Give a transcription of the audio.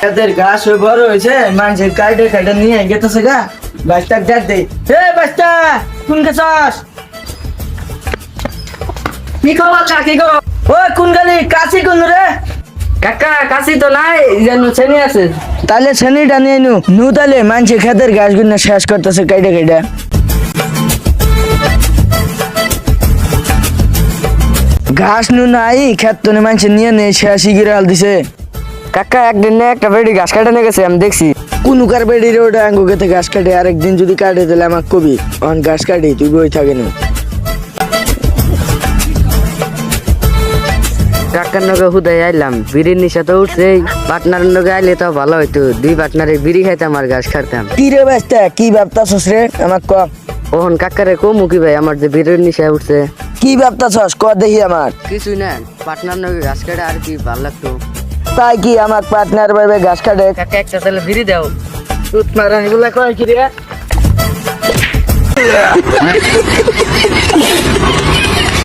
এদের ঘাস বড় হয়েছে মানুষের কাটে কাটে নিয়ে গেতেছে গা। বাচ্চা ডাক দেই, হে বাচ্চা কোন গেছস? কি খবর কাকি গো? ও কোন গালি কাশি কোন রে? কাকা কাশি তো নাই, যেন ছেনি আছে। তাহলে ছেনিটা নিয়ে নু তাহলে মানুষের খেতের ঘাস গুলো শেষ করতেছে কাইটা কাইটা। ঘাস নু নাই খেত তো মানুষ নিয়ে নেই শেষ গিরে হাল দিছে। কাকা একদিন না একটা বেড়ি ঘাস কাটা নিয়ে গেছে, আমি দেখছি। কোন কার বেড়ি রে ওটা আঙ্গু খেতে ঘাস কাটে, আরেকদিন যদি কাটে তাহলে আমাকে কবি অন ঘাস কাটি তুই বই থাকে না। কাকার নগে হুদাই আইলাম, বিড়ির নিশা তো উঠছে। পার্টনার নগে আইলে তো ভালো হইতো, দুই পার্টনারে বিড়ি খাইতাম আর ঘাস খাইতাম। কি রে বাস্তা কি ভাবতাছস রে আমাক ক? ওহন কাকারে কমু কি ভাই, আমার যে বিড়ির নিশা উঠছে। কি ভাবতাছস ক দেখি আমার। কিছুই না, পার্টনার নগে ঘাস কাটে আর কি ভালো লাগতো। তাই কি আমার পার্টনার ভাবে ঘাস কাটে? কাকা একটা তাহলে বিড়ি দাও। তুত মারানি গুলা কয় কি রে?